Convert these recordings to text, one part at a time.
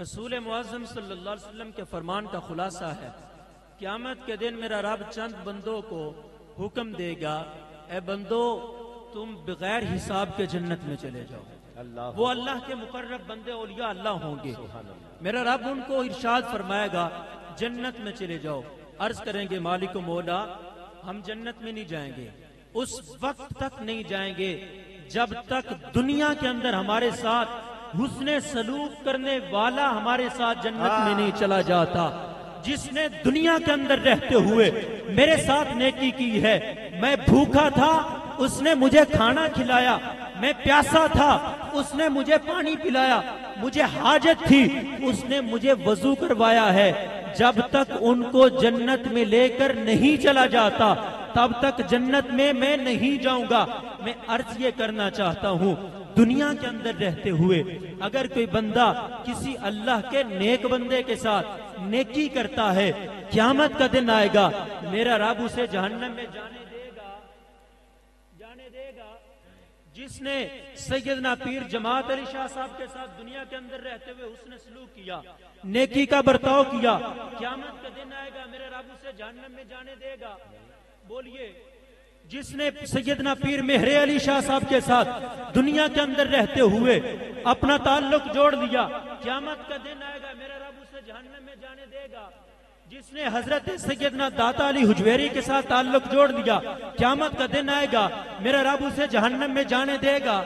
رسول معظم صلی اللہ علیہ وسلم کے فرمان کا خلاصہ ہے، قیامت کے دن میرا رب چند بندوں کو حکم دے گا، اے بندو تم بغیر حساب کے جنت میں چلے جاؤ۔ وہ اللہ کے مقرب بندے اولیاء اللہ ہوں گے۔ میرا رب ان کو ارشاد فرمائے گا جنت میں چلے جاؤ۔ عرض کریں گے مالک و مولا ہم جنت میں نہیں جائیں گے، اس وقت تک نہیں جائیں گے جب تک دنیا کے اندر ہمارے ساتھ حسن سلوک کرنے والا ہمارے ساتھ جنت میں نہیں چلا جاتا۔ جس نے دنیا کے اندر رہتے ہوئے میرے ساتھ نیکی کی ہے، میں بھوکا تھا اس نے مجھے کھانا کھلایا، میں پیاسا تھا اس نے مجھے پانی پلایا، مجھے حاجت تھی اس نے مجھے وضو کروایا ہے، جب تک ان کو جنت میں لے کر نہیں چلا جاتا تب تک جنت میں میں نہیں جاؤں گا۔ میں عرض یہ کرنا چاہتا ہوں دنیا کے اندر رہتے ہوئے اگر کوئی بندہ کسی اللہ کے نیک بندے کے ساتھ نیکی کرتا ہے، قیامت کا دن آئے گا میرا رب اسے جہنم میں جانے دے گا۔ جس نے سیدنا پیر جماعت علی شاہ صاحب کے ساتھ دنیا کے اندر رہتے ہوئے حسن سلوک کیا، نیکی کا برتاؤ کیا، قیامت کا دن آئے گا میرا رب اسے جہنم میں جانے دے گا۔ بولیے جس نے سیدنا پیر مہر علی شاہ صاحب کے ساتھ دنیا کے اندر رہتے ہوئے اپنا تعلق جوڑ دیا، قیامت کا دن آئے گا میرا رب اسے جہنم میں جانے دے گا۔ جس نے حضرت سیدنا داتا علی حجویری کے ساتھ تعلق جوڑ دیا، قیامت کا دن آئے گا میرا رب اسے جہنم میں جانے دے گا۔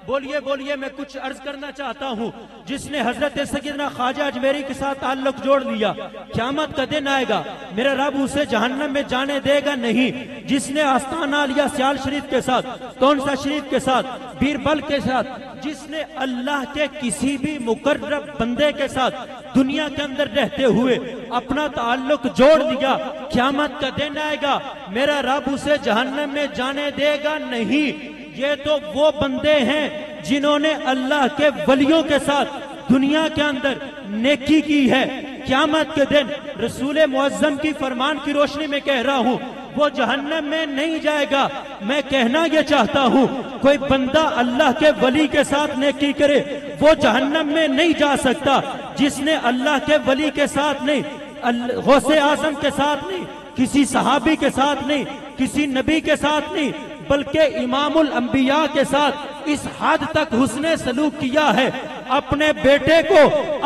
بولیے میں کچھ عرض کرنا چاہتا ہوں، جس نے حضرت سیدنا خواجہ اجمیری کے ساتھ تعلق جوڑ لیا، قیامت کا دن آئے گا میرا رب اسے جہنم میں جانے دے گا نہیں۔ جس نے آستانہ علیہ سیال شریف کے ساتھ، تونسا شریف کے ساتھ، بیربل کے ساتھ، جس نے اللہ کے کسی بھی مقرب بندے کے ساتھ دنیا کے اندر رہتے ہوئے اپنا تعلق جوڑ دیا، قیامت کا دن آئے گا میرا رب اسے جہنم میں جانے دے گا نہیں۔ یہ تو وہ بندے ہیں جنہوں نے اللہ کے ولیوں کے ساتھ دنیا کے اندر نیکی کی ہے، قیامت کے دن رسول معظم کی فرمان کی روشنی میں کہہ رہا ہوں وہ جہنم میں نہیں جائے گا۔ میں کہنا یہ چاہتا ہوں کوئی بندہ اللہ کے ولی کے ساتھ نیکی کرے وہ جہنم میں نہیں جا سکتا۔ جس نے اللہ کے ولی کے ساتھ نہیں، غوث اعظم کے ساتھ نہیں، کسی صحابی کے ساتھ نہیں، کسی نبی کے ساتھ نہیں، بلکہ امام الانبیاء کے ساتھ اس حد تک حسن سلوک کیا ہے، اپنے بیٹے کو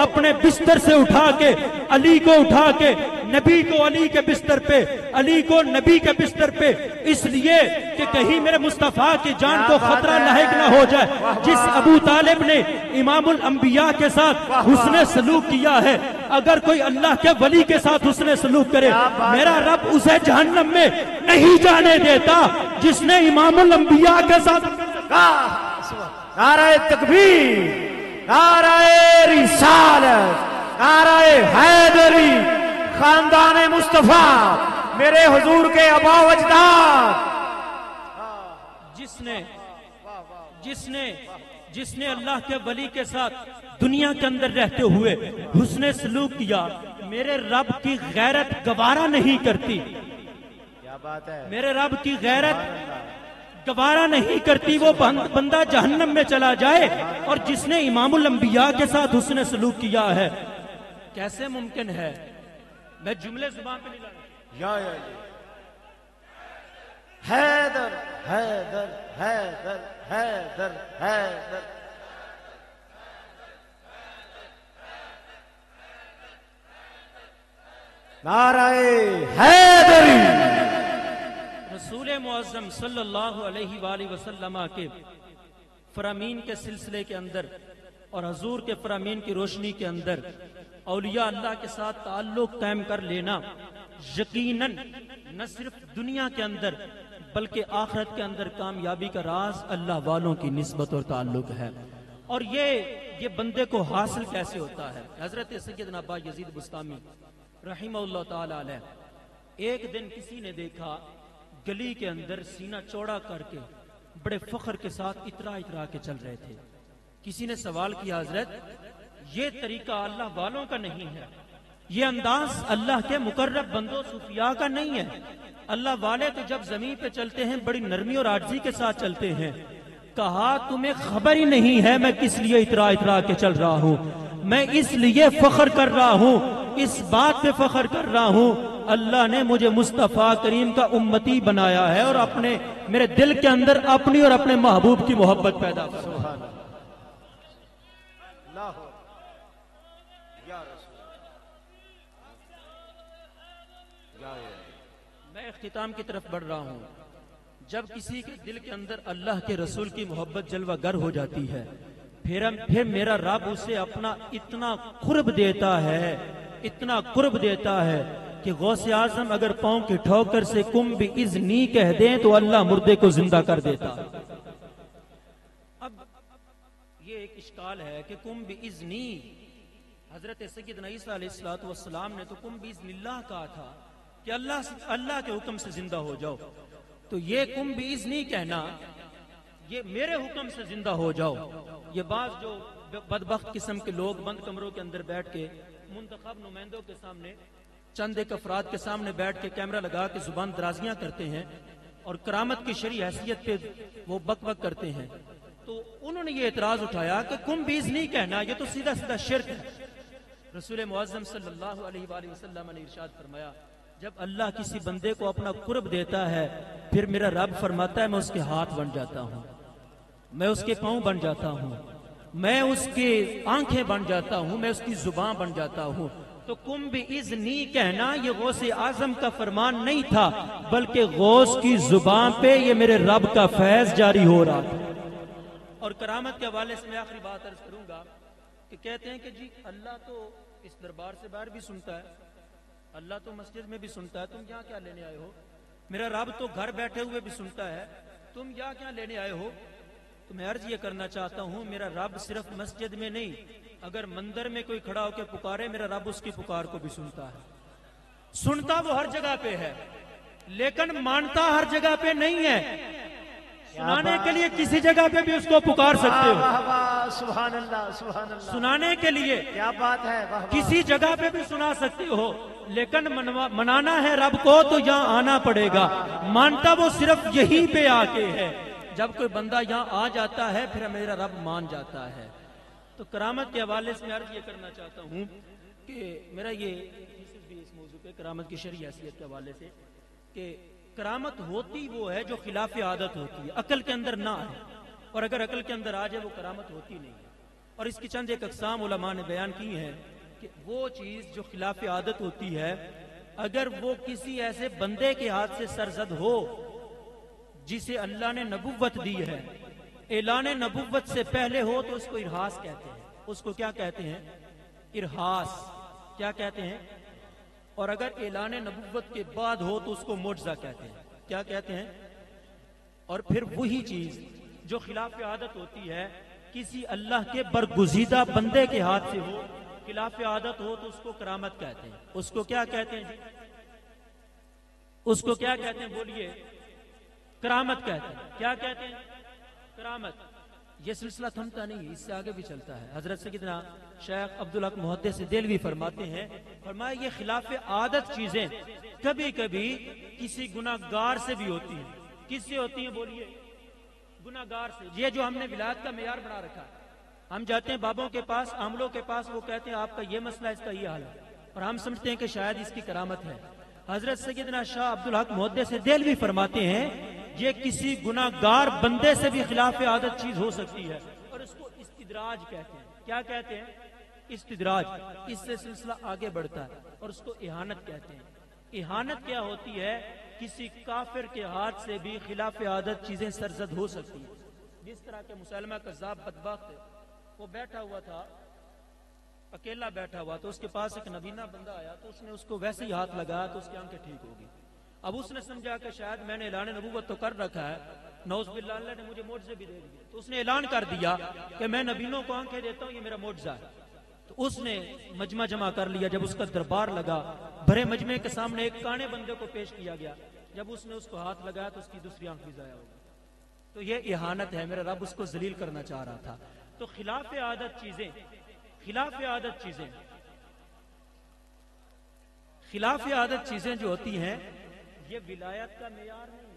اپنے بستر سے اٹھا کے، علی کو اٹھا کے، نبی کو علی کے بستر پہ، علی کو نبی کے بستر پہ، اس لیے کہ کہیں میرے مصطفیٰ کی جان کو خطرہ لاحق نہ ہو جائے۔ جس ابو طالب نے امام الانبیاء کے ساتھ حسن سلوک کیا ہے، اگر کوئی اللہ کے ولی کے ساتھ حسن سلوک کرے میرا رب اسے جہنم میں نہیں جانے دیتا۔ جس نے امام الانبیاء کے ساتھ نعرہ تکبیر، نعرہ رسالت، نعرہ حیدری، خاندان مصطفیٰ، میرے حضور کے آبا و اجداد، جس نے اللہ کے ولی کے ساتھ دنیا کے اندر رہتے ہوئے حسن سلوک کیا، میرے رب کی غیرت گوارا نہیں کرتی، میرے رب کی غیرت گوارا نہیں کرتی وہ بندہ جہنم میں چلا جائے۔ اور جس نے امام الانبیاء کے ساتھ حسن سلوک کیا ہے، کیسے ممکن ہے؟ میں جملے زبان پہ نہیں لانا۔ حیدر حیدر حیدر حیدر حیدر، نعرہ حیدری۔ رسول معظم صلی اللہ علیہ وآلہ وسلم کے فرامین کے سلسلے کے اندر اور حضور کے فرامین کی روشنی کے اندر اولیاء اللہ کے ساتھ تعلق قائم کر لینا یقیناً نہ صرف دنیا کے اندر بلکہ آخرت کے اندر کامیابی کا راز اللہ والوں کی نسبت اور تعلق ہے۔ اور یہ بندے کو حاصل کیسے ہوتا ہے؟ حضرت سیدنا ابا یزید بستامی رحمہ اللہ تعالی علیہ، ایک دن کسی نے دیکھا گلی کے اندر سینہ چوڑا کر کے بڑے فخر کے ساتھ اترا کے چل رہے تھے۔ کسی نے سوال کیا حضرت یہ طریقہ اللہ والوں کا نہیں ہے، یہ انداز اللہ کے مقرب بندوں صوفیاء کا نہیں ہے۔ اللہ والے تو جب زمین پہ چلتے ہیں بڑی نرمی اور عاجزی کے ساتھ چلتے ہیں۔ کہا تمہیں خبر ہی نہیں ہے میں کس لیے اترا کے چل رہا ہوں۔ میں اس لیے فخر کر رہا ہوں، اس بات پہ فخر کر رہا ہوں اللہ نے مجھے مصطفیٰ کریم کا امتی بنایا ہے اور اپنے میرے دل کے اندر اپنی اور اپنے محبوب کی محبت پیدا کر۔ سبحان اللہ یا رسول میں اختتام کی طرف بڑھ رہا ہوں۔ جب کسی کے دل کے اندر اللہ کے رسول کی محبت جلوہ گر ہو جاتی ہے، پھر میرا رب اسے اپنا اتنا قرب دیتا ہے، اتنا قرب دیتا ہے کہ غوث اعظم اگر پاؤں کی ٹھوکر سے کم بِإِذْنِی کہہ دیں تو اللہ مردے کو زندہ کر دیتا۔ اب یہ ایک اشکال ہے کہ کم بِإِذْنِی، حضرت سیدنا عیسیٰ علیہ السلام نے تو کم بِإِذْنِ اللہ کہا تھا کہ اللہ کے حکم سے زندہ ہو جاؤ، تو یہ کم بِإِذْنِی کہنا یہ میرے حکم سے زندہ ہو جاؤ، یہ بعض جو بدبخت قسم کے لوگ بند کمروں کے اندر بیٹھ کے منتخب نمائندوں کے سامنے چند ایک افراد کے سامنے بیٹھ کے کیمرہ لگا کے زبان درازیاں کرتے ہیں اور کرامت کی شرعی حیثیت پہ وہ بک بک کرتے ہیں، تو انہوں نے یہ اعتراض اٹھایا کہ کم بِإِذْنِی کہنا یہ تو سیدھا سیدھا شرک ہے۔ رسول معظم صلی اللہ علیہ وآلہ وسلم نے ارشاد فرمایا جب اللہ کسی بندے کو اپنا قرب دیتا ہے پھر میرا رب فرماتا ہے میں اس کے ہاتھ بن جاتا ہوں، میں اس کے پاؤں بن جاتا ہوں، میں اس کی آنکھیں بن جاتا ہوں، میں اس کی زبان بن جاتا ہوں۔ تو کم بِإِذْنِی کہنا یہ غوث اعظم کا فرمان نہیں تھا، بلکہ غوث کی زبان پہ یہ میرے رب کا فیض جاری ہو رہا تھا۔ اور کرامت کے حوالے سے میں آخری بات عرض کروں گا کہ کہتے ہیں کہ جی اللہ تو اس دربار سے باہر بھی سنتا ہے، اللہ تو مسجد میں بھی سنتا ہے، تم یہاں کیا لینے آئے ہو؟ میرا رب تو گھر بیٹھے ہوئے بھی سنتا ہے، تم یہاں کیا لینے آئے ہو؟ تو میں عرض یہ کرنا چاہتا ہوں میرا رب صرف مسجد میں نہیں، اگر مندر میں کوئی کھڑا ہو کے پکارے میرا رب اس کی پکار کو بھی سنتا ہے۔ سنتا وہ ہر جگہ پہ ہے لیکن مانتا ہر جگہ پہ نہیں ہے۔ سنانے کے لیے کسی جگہ پہ بھی اس کو پکار سکتے ہو، واہ واہ سبحان اللہ سبحان اللہ، سنانے کے لیے کیا بات ہے، واہ واہ کسی جگہ پہ بھی سنا سکتے ہو، لیکن منانا ہے رب کو تو یہاں آنا پڑے گا۔ مانتا وہ صرف یہی پہ آ کے ہے، جب کوئی بندہ یہاں آ جاتا ہے پھر میرا رب مان جاتا ہے۔ تو کرامت کے حوالے سے میں عرض یہ کرنا چاہتا ہوں کہ میرا یہ بھی اس موضوع پہ کرامت کی شرعی حیثیت کے حوالے سے کہ کرامت ہوتی وہ ہے جو خلاف عادت ہوتی ہے، عقل کے اندر نہ آئے، اور اگر عقل کے اندر آ جائے وہ کرامت ہوتی نہیں ہے۔ اور اس کی چند ایک اقسام علماء نے بیان کی ہیں کہ وہ چیز جو خلاف عادت ہوتی ہے اگر وہ کسی ایسے بندے کے ہاتھ سے سرزد ہو جسے اللہ نے نبوت دی ہے، اعلان نبوت سے پہلے ہو تو اس کو ارہاس کہتے ہیں۔ اس کو کیا کہتے ہیں؟ ارہاس کیا کہتے ہیں؟ اور اگر اعلان نبوت کے بعد ہو تو اس کو معجزہ کہتے ہیں۔ کیا کہتے ہیں؟ اور پھر وہی چیز جو خلاف عادت ہوتی ہے کسی اللہ کے برگزیدہ بندے کے ہاتھ سے ہو، خلاف عادت ہو تو اس کو کرامت کہتے ہیں۔ اس کو کیا کہتے ہیں جی؟ اس کو کیا کہتے ہیں بولیے؟ کرامت کہتے ہیں۔ کیا کہتے ہیں؟ کرامت۔ یہ سلسلہ تھمتا نہیں، اس سے آگے بھی چلتا ہے۔ حضرت سیدنا شیخ عبدالحق محدث دہلوی فرماتے ہیں، فرمایا یہ خلاف عادت چیزیں کبھی کبھی کسی گناہگار سے بھی ہوتی ہیں۔ کس سے ہوتی ہیں بولیے؟ گناہگار سے۔ یہ جو ہم نے ولایت کا معیار بنا رکھا ہے، ہم جاتے ہیں بابوں کے پاس، عاملوں کے پاس، وہ کہتے ہیں آپ کا یہ مسئلہ، اس کا یہ حال ہے، اور ہم سمجھتے ہیں کہ شاید اس کی کرامت ہے۔ حضرت سیدنا شاہ عبدالحق محدث دہلوی فرماتے ہیں یہ کسی گناہگار بندے سے بھی خلاف عادت چیز ہو سکتی ہے، اور اس کو استدراج کہتے ہیں۔ کیا کہتے ہیں؟ استدراج۔ اس سے سلسلہ آگے بڑھتا ہے اور اس کو اہانت کہتے ہیں۔ اہانت کیا ہوتی ہے؟ کسی کافر کے ہاتھ سے بھی خلاف عادت چیزیں سرزد ہو سکتی ہیں۔ جس طرح کے مسلمہ کذاب بدبخت وہ بیٹھا ہوا تھا، اکیلا بیٹھا ہوا، تو اس کے پاس ایک نبینہ بندہ آیا تو اس نے اس کو ویسے ہی ہاتھ لگایا تو اس کی آنکھیں ٹھیک ہوگی۔ اب اس نے سمجھا کہ شاید میں نے اعلان نبوت تو کر رکھا ہے، نعوذ باللہ اللہ نے مجھے معجزے بھی دے دیے، تو اس نے اعلان کر دیا کہ میں نبینوں کو آنکھیں دیتا ہوں، یہ میرا معجزہ ہے۔ تو اس نے مجمع جمع کر لیا، جب اس کا دربار لگا بھرے مجمع کے سامنے ایک کانے بندے کو پیش کیا گیا، جب اس نے اس کو ہاتھ لگایا تو اس کی دوسری آنکھ بھی ضائع ہو گئی۔ تو یہ اہانت ہے، میرا رب اس کو ذلیل کرنا چاہ رہا تھا۔ تو خلاف عادت چیزیں، خلاف عادت چیزیں، خلاف عادت چیزیں جو ہوتی ہیں یہ ولایت کا معیار نہیں،